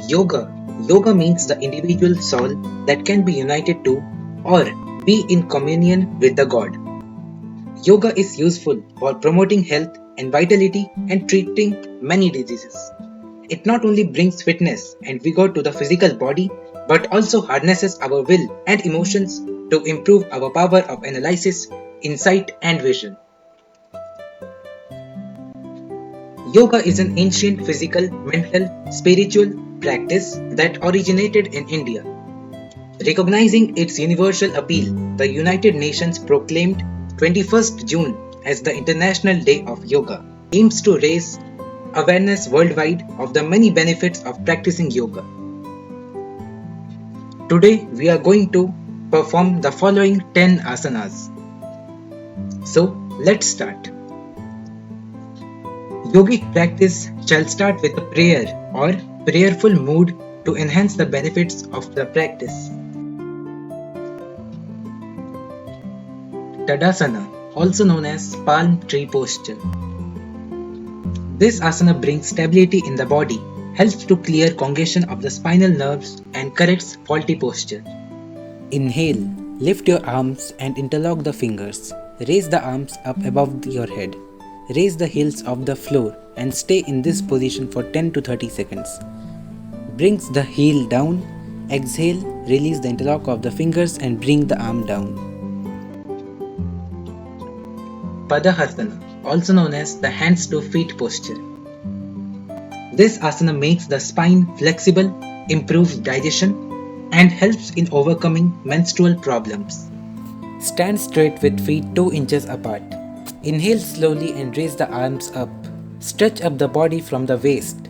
Yoga. Yoga means the individual soul that can be united to or be in communion with the God. Yoga is useful for promoting health and vitality and treating many diseases. It not only brings fitness and vigor to the physical body but also harnesses our will and emotions to improve our power of analysis, insight, and vision. Yoga is an ancient physical, mental, spiritual practice that originated in India. Recognizing its universal appeal, the United Nations proclaimed 21st June as the International Day of Yoga, aims to raise awareness worldwide of the many benefits of practicing yoga. Today we are going to perform the following 10 asanas. So let's start. Yogic practice shall start with a prayer or prayerful mood to enhance the benefits of the practice. Tadasana, also known as palm tree posture. This asana brings stability in the body, helps to clear congestion of the spinal nerves and corrects faulty posture. Inhale, lift your arms and interlock the fingers. Raise the arms up above your head. Raise the heels off the floor and stay in this position for 10 to 30 seconds. Brings the heel down. Exhale, release the interlock of the fingers and bring the arm down. Padahasana, also known as the hands to feet posture. This asana makes the spine flexible, improves digestion, and helps in overcoming menstrual problems. Stand straight with feet 2 inches apart. Inhale slowly and raise the arms up. Stretch up the body from the waist.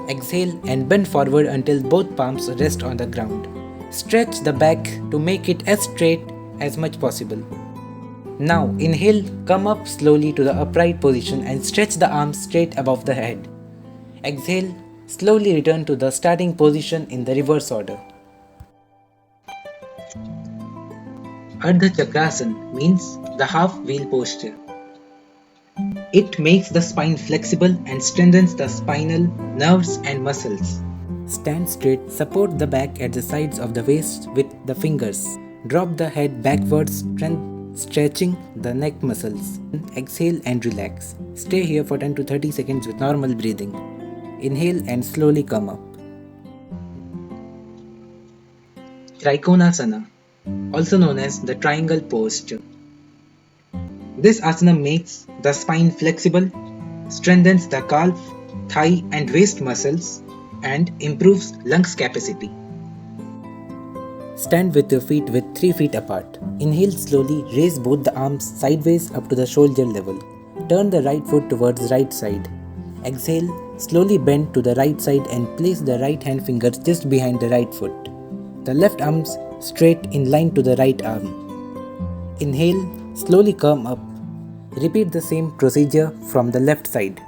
Exhale and bend forward until both palms rest on the ground. Stretch the back to make it as straight as much possible. Now inhale, come up slowly to the upright position and stretch the arms straight above the head. Exhale, slowly return to the starting position in the reverse order. Ardha Chakrasana means the half wheel posture. It makes the spine flexible and strengthens the spinal nerves and muscles. Stand straight, support the back at the sides of the waist with the fingers. Drop the head backwards, stretching the neck muscles. Exhale and relax. Stay here for 10 to 30 seconds with normal breathing. Inhale and slowly come up. Trikonasana, also known as the triangle posture. This asana makes the spine flexible, strengthens the calf, thigh and waist muscles, and improves lungs capacity. Stand with your feet with 3 feet apart. Inhale slowly, raise both the arms sideways up to the shoulder level. Turn the right foot towards right side. Exhale, slowly bend to the right side and place the right hand fingers just behind the right foot. The left arms straight in line to the right arm. Inhale, slowly come up. Repeat the same procedure from the left side.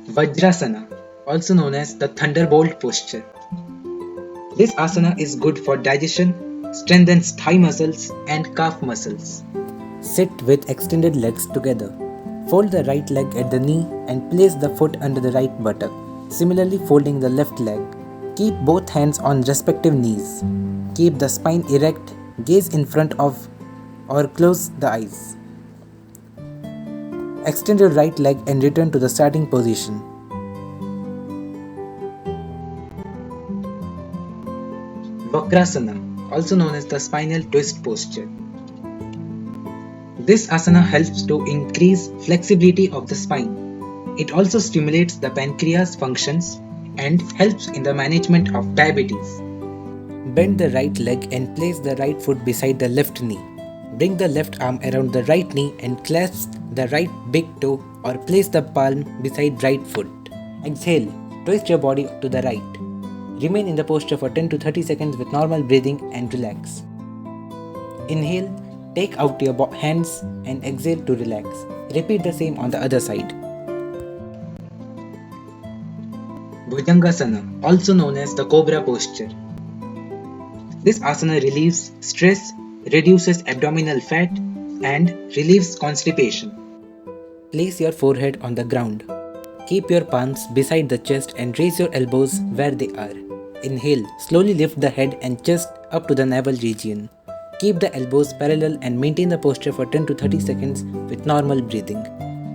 Vajrasana, also known as the thunderbolt posture. This asana is good for digestion, strengthens thigh muscles and calf muscles. Sit with extended legs together. Fold the right leg at the knee and place the foot under the right buttock. Similarly, folding the left leg. Keep both hands on respective knees. Keep the spine erect, gaze in front of or close the eyes. Extend your right leg and return to the starting position. Vakrasana, also known as the spinal twist posture. This asana helps to increase flexibility of the spine. It also stimulates the pancreas functions and helps in the management of diabetes. Bend the right leg and place the right foot beside the left knee. Bring the left arm around the right knee and clasp the right big toe or place the palm beside right foot. Exhale, twist your body to the right. Remain in the posture for 10 to 30 seconds with normal breathing and relax. Inhale, take out your hands and exhale to relax. Repeat the same on the other side. Bhujangasana, also known as the cobra posture. This asana relieves stress, reduces abdominal fat, and relieves constipation. Place your forehead on the ground. Keep your palms beside the chest and raise your elbows where they are. Inhale, slowly lift the head and chest up to the navel region. Keep the elbows parallel and maintain the posture for 10 to 30 seconds with normal breathing.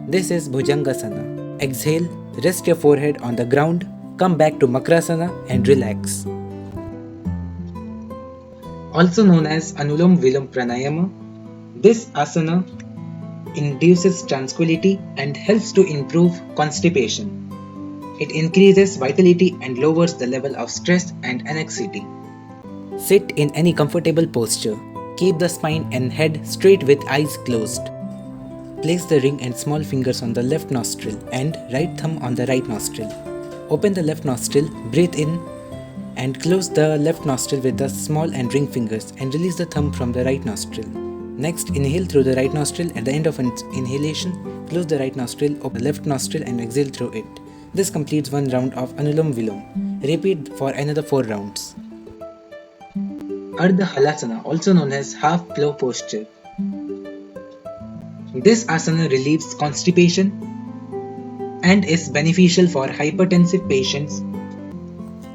This is Bhujangasana. Exhale, rest your forehead on the ground, come back to Makrasana and relax. Also known as Anulom Vilom Pranayama, this asana induces tranquility and helps to improve constipation. It increases vitality and lowers the level of stress and anxiety. Sit in any comfortable posture. Keep the spine and head straight with eyes closed. Place the ring and small fingers on the left nostril and right thumb on the right nostril. Open the left nostril, breathe in and close the left nostril with the small and ring fingers and release the thumb from the right nostril. Next, inhale through the right nostril. At the end of an inhalation, close the right nostril, open the left nostril and exhale through it. This completes one round of Anulom Vilom. Repeat for another 4 rounds. Ardha Halasana, also known as half plow posture. This asana relieves constipation and is beneficial for hypertensive patients.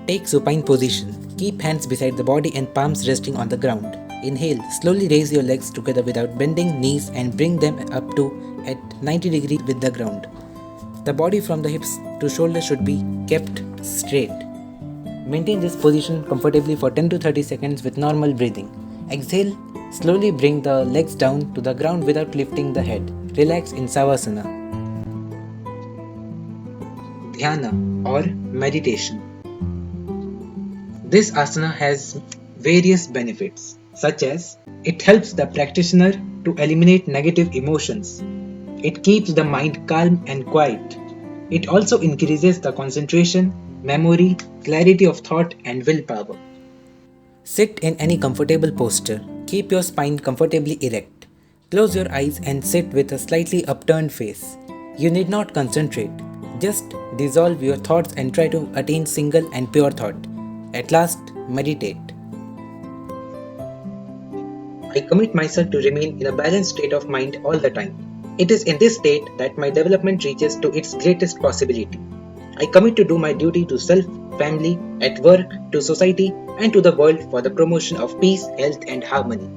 Take supine position. Keep hands beside the body and palms resting on the ground. Inhale, slowly raise your legs together without bending knees and bring them up to at 90 degrees with the ground. The body from the hips to shoulders should be kept straight. Maintain this position comfortably for 10 to 30 seconds with normal breathing. Exhale, slowly bring the legs down to the ground without lifting the head. Relax in Savasana. Dhyana or meditation. This asana has various benefits, such as it helps the practitioner to eliminate negative emotions. It keeps the mind calm and quiet. It also increases the concentration, memory, clarity of thought, and willpower. Sit in any comfortable posture. Keep your spine comfortably erect. Close your eyes and sit with a slightly upturned face. You need not concentrate. Just dissolve your thoughts and try to attain single and pure thought. At last, meditate. I commit myself to remain in a balanced state of mind all the time. It is in this state that my development reaches to its greatest possibility. I commit to do my duty to self, family, at work, to society, and to the world for the promotion of peace, health, and harmony.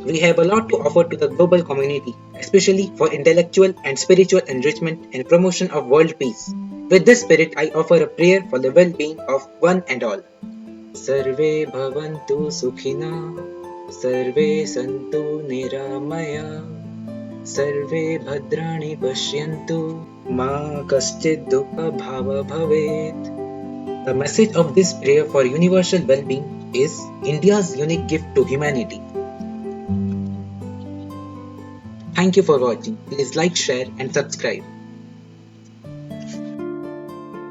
We have a lot to offer to the global community, especially for intellectual and spiritual enrichment and promotion of world peace. With this spirit, I offer a prayer for the well-being of one and all. Sarve bhavantu sukhina, sarve santu niramaya, sarve bhadrani pashyantu, ma kaschid dukha bhava bhavet. The message of this prayer for universal well-being is India's unique gift to humanity. Thank you for watching. Please like, share and subscribe.